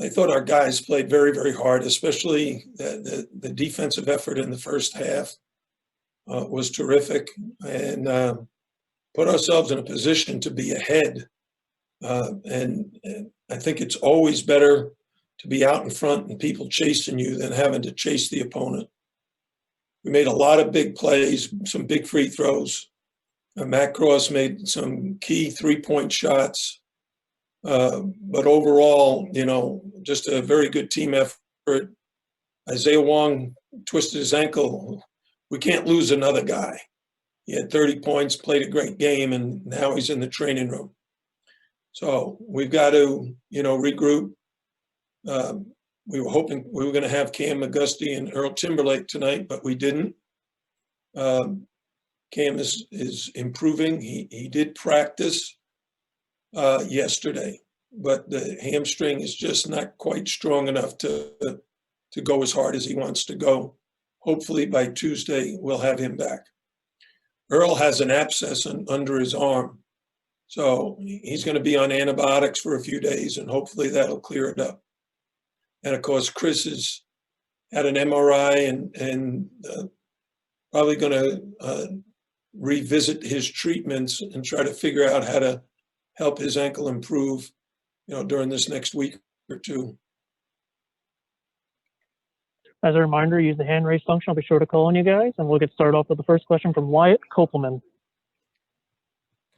I thought our guys played very, very hard, especially the defensive effort in the first half was terrific, and put ourselves in a position to be ahead. And I think it's always better to be out in front and people chasing you than having to chase the opponent. We made a lot of big plays, some big free throws. Matt Cross made some key three-point shots. But overall, just a very good team effort. Isaiah Wong twisted his ankle. We can't lose another guy. He had 30 points, played a great game, and now he's in the training room. So we've got to, regroup. We were hoping we were going to have Cam McGusty and Earl Timberlake tonight, but we didn't. Cam is improving. He did practice yesterday, but the hamstring is just not quite strong enough to go as hard as he wants to go. Hopefully by Tuesday, we'll have him back. Earl has an abscess under his arm, so he's going to be on antibiotics for a few days, and hopefully that'll clear it up. And of course, Chris has had an MRI and probably going to revisit his treatments and try to figure out how to help his ankle improve, during this next week or two. As a reminder, use the hand raise function. I'll be sure to call on you guys, and we'll get started off with the first question from Wyatt Kopelman.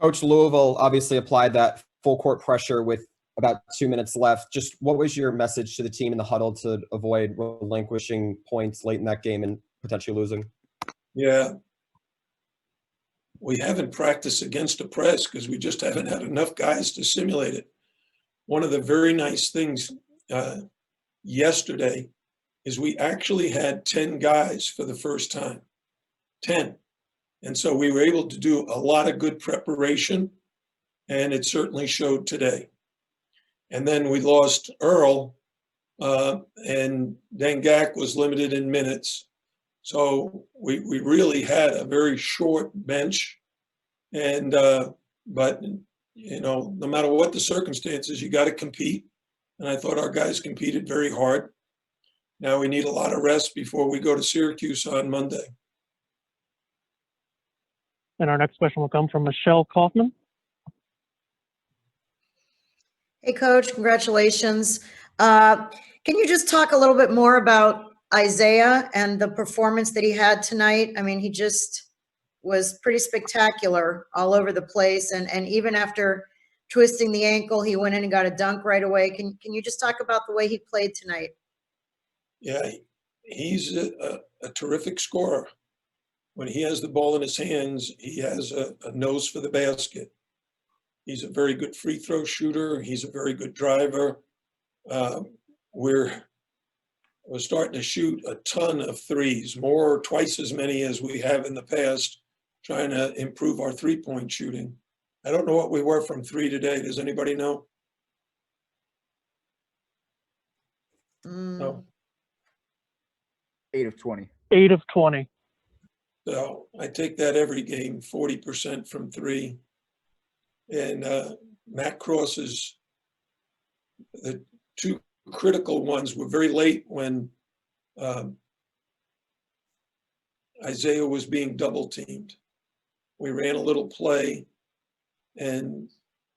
Coach, Louisville obviously applied that full court pressure with about 2 minutes left. Just what was your message to the team in the huddle to avoid relinquishing points late in that game and potentially losing? Yeah. We haven't practiced against the press because we just haven't had enough guys to simulate it. One of the very nice things yesterday is we actually had 10 guys for the first time, 10. And so we were able to do a lot of good preparation, and it certainly showed today. And then we lost Earl, and Dengak was limited in minutes. So we really had a very short bench, and but no matter what the circumstances, you got to compete. And I thought our guys competed very hard. Now we need a lot of rest before we go to Syracuse on Monday. And our next question will come from Michelle Kaufman. Hey, Coach, congratulations. Can you just talk a little bit more about Isaiah and the performance that he had tonight? I mean, he just was pretty spectacular all over the place. And even after twisting the ankle, he went in and got a dunk right away. Can you just talk about the way he played tonight? Yeah, he's a terrific scorer. When he has the ball in his hands, he has a nose for the basket. He's a very good free throw shooter. He's a very good driver. We're starting to shoot a ton of threes, twice as many as we have in the past, trying to improve our three-point shooting. I don't know what we were from three today. Does anybody know? No. 8 of 20. 8 of 20. So I take that every game, 40% from three. And Matt Cross's, the two critical ones were very late when Isaiah was being double teamed. We ran a little play, and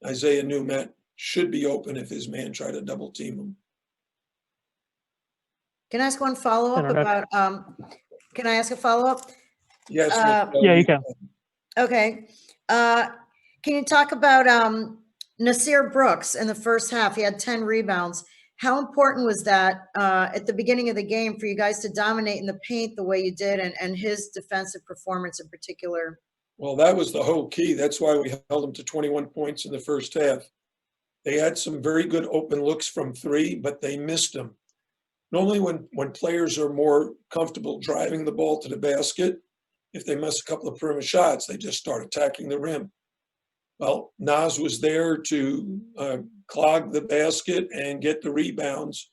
Isaiah knew Matt should be open if his man tried to double team him. Can I ask one follow-up about, can I ask a follow-up? Yes. Yeah, you can. Okay. Can you talk about Nysier Brooks in the first half? He had 10 rebounds. How important was that at the beginning of the game for you guys to dominate in the paint the way you did, and his defensive performance in particular? Well, that was the whole key. That's why we held them to 21 points in the first half. They had some very good open looks from three, but they missed them. Normally when players are more comfortable driving the ball to the basket, if they miss a couple of perimeter shots, they just start attacking the rim. Well, Nas was there to clog the basket and get the rebounds,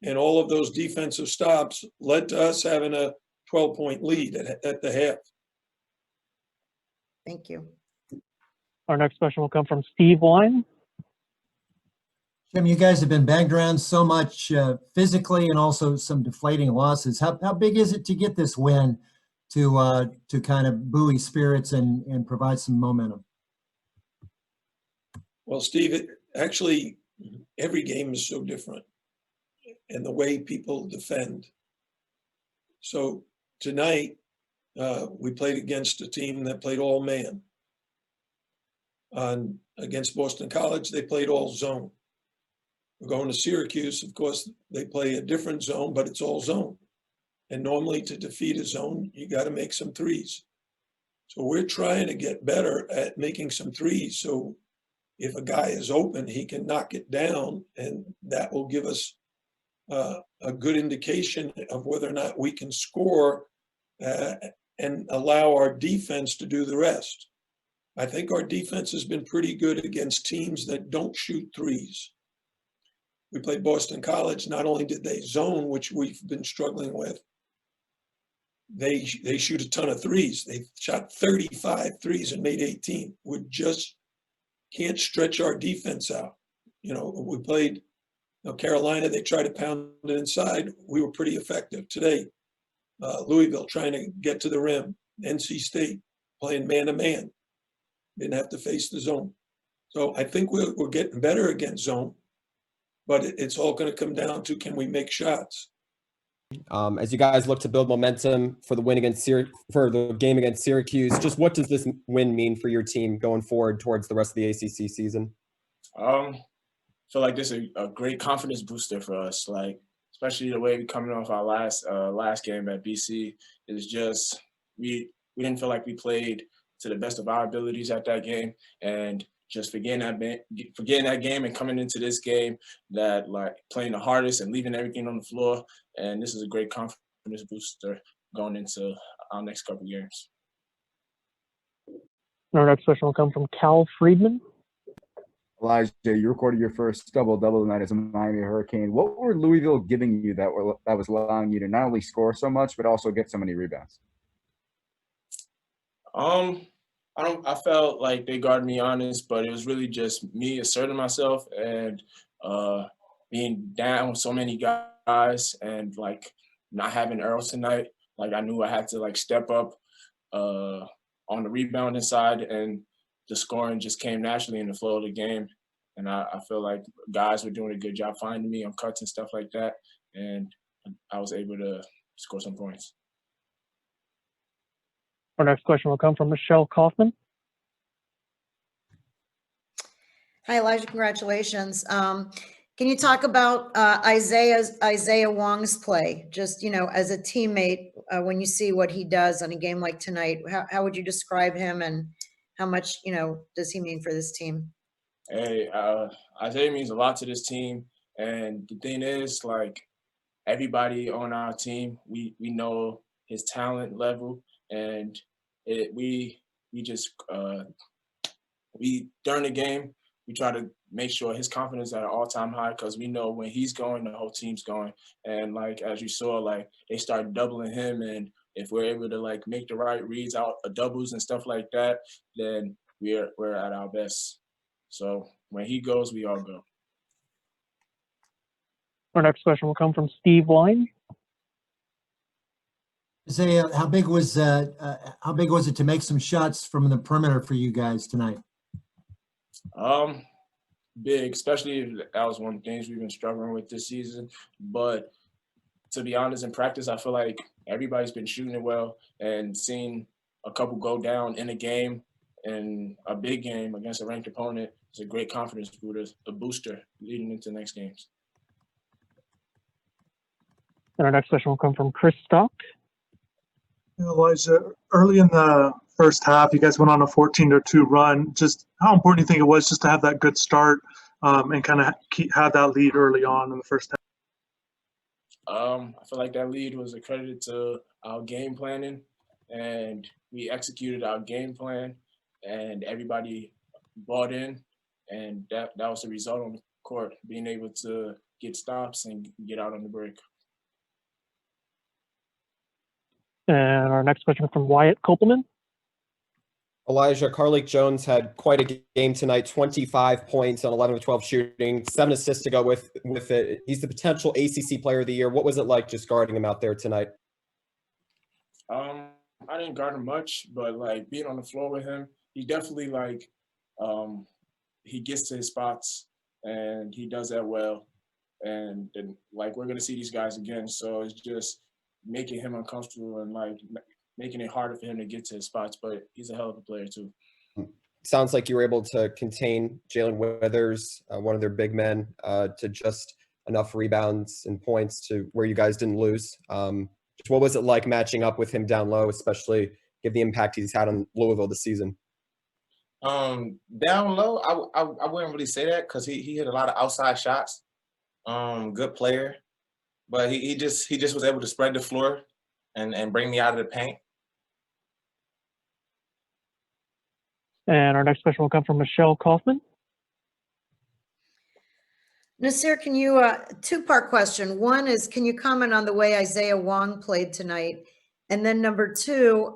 and all of those defensive stops led to us having a 12-point lead at the half. Thank you. Our next question will come from Steve Wine. Jim, you guys have been banged around so much physically and also some deflating losses. How big is it to get this win to kind of buoy spirits and provide some momentum? Well, Steve, actually, every game is so different, and the way people defend. So tonight, we played against a team that played all man. Against Boston College, they played all zone. We're going to Syracuse, of course, they play a different zone, but it's all zone. And normally to defeat a zone, you got to make some threes. So we're trying to get better at making some threes. So if a guy is open, he can knock it down, and that will give us a good indication of whether or not we can score and allow our defense to do the rest. I think our defense has been pretty good against teams that don't shoot threes. We played Boston College. Not only did they zone, which we've been struggling with, they shoot a ton of threes. They shot 35 threes and made 18. We just can't stretch our defense out. You know, we played Carolina. They tried to pound it inside. We were pretty effective. Today, Louisville trying to get to the rim. NC State playing man-to-man. Didn't have to face the zone. So I think we're getting better against zone, but it's all going to come down to, can we make shots? As you guys look to build momentum for the win against for the game against Syracuse, just what does this win mean for your team going forward towards the rest of the ACC season? I feel like this is a great confidence booster for us. Like, especially the way we coming off our last game at BC is just we didn't feel like we played to the best of our abilities at that game, and just forgetting that game and coming into this game, that like playing the hardest and leaving everything on the floor. And this is a great confidence booster going into our next couple games. Our next question will come from Cal Friedman. Elijah, you recorded your first double-double tonight as a Miami Hurricane. What were Louisville giving you that was allowing you to not only score so much, but also get so many rebounds? I felt like they guarded me honest, but it was really just me asserting myself and being down with so many guys and like not having Earl tonight. Like I knew I had to like step up on the rebounding side, and the scoring just came naturally in the flow of the game. And I feel like guys were doing a good job finding me on cuts and stuff like that, and I was able to score some points. Our next question will come from Michelle Kaufman. Hi, Elijah. Congratulations. Can you talk about Isaiah Wong's play? Just, you know, as a teammate, when you see what he does on a game like tonight, how would you describe him, and how much, you know, does he mean for this team? Hey, Isaiah means a lot to this team, and the thing is, like, everybody on our team, we know his talent level, and we during the game, we try to make sure his confidence is at an all-time high, because we know when he's going, the whole team's going. And like as you saw, like they started doubling him, and if we're able to like make the right reads out of doubles and stuff like that, then we're at our best. So when he goes, we all go. Our next question will come from Steve Wine. Isaiah, how big was it to make some shots from the perimeter for you guys tonight? Big, especially if that was one of the things we've been struggling with this season. But to be honest, in practice, I feel like everybody's been shooting it well, and seeing a couple go down in a game, in a big game against a ranked opponent, is a great confidence booster leading into next games. And our next question will come from Chris Stock. Elijah, early in the first half, you guys went on a 14-2 run. Just how important do you think it was just to have that good start and kind of have that lead early on in the first half? I feel like that lead was accredited to our game planning, and we executed our game plan, and everybody bought in, and that was the result on the court, being able to get stops and get out on the break. And our next question from Wyatt Kopelman. Elijah, Carlik Jones had quite a game tonight, 25 points on 11 of 12 shooting, 7 assists to go with it. He's the potential ACC player of the year. What was it like just guarding him out there tonight? I didn't guard him much, but like being on the floor with him, he definitely like he gets to his spots and he does that well. And like we're gonna see these guys again, so it's just making him uncomfortable and like making it harder for him to get to his spots. But he's a hell of a player too. Sounds like you were able to contain Jalen Withers, one of their big men, to just enough rebounds and points to where you guys didn't lose. What was it like matching up with him down low, especially given the impact he's had on Louisville this season? Down low, I wouldn't really say that because he hit a lot of outside shots. Good player, but he just was able to spread the floor and bring me out of the paint. And our next question will come from Michelle Kaufman. Nysier, can you, two-part question. One is, can you comment on the way Isaiah Wong played tonight? And then number two,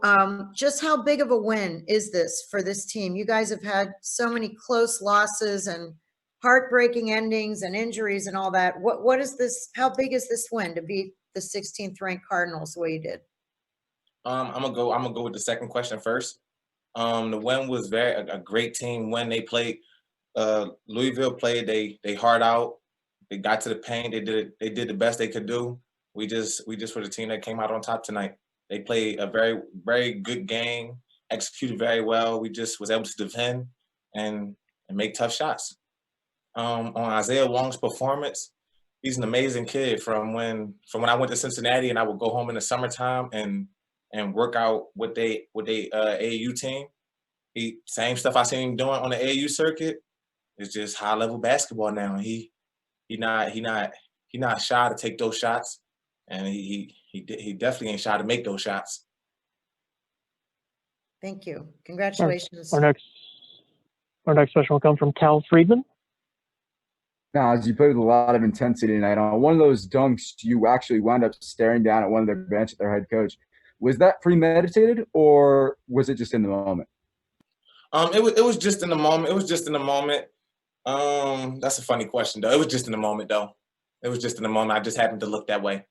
just how big of a win is this for this team? You guys have had so many close losses and heartbreaking endings and injuries and all that. What is this? How big is this win to beat the 16th ranked Cardinals the way you did? I'm gonna go with the second question first. The win was a great team when they played. Louisville played they hard out. They got to the paint. They did the best they could do. We just were the team that came out on top tonight. They played a very, very good game, executed very well. We just was able to defend and make tough shots. On Isaiah Wong's performance, he's an amazing kid. From when I went to Cincinnati and I would go home in the summertime and work out with they AAU team. Same stuff I seen him doing on the AAU circuit. It's just high level basketball now. And he not shy to take those shots, and he definitely ain't shy to make those shots. Thank you. Congratulations. Our next question will come from Cal Friedman. Now, as you played with a lot of intensity tonight, on one of those dunks, you actually wound up staring down at one of their bench at their head coach. Was that premeditated, or was it just in the moment? It was just in the moment. It was just in the moment. That's a funny question, though. It was just in the moment, though. It was just in the moment. I just happened to look that way.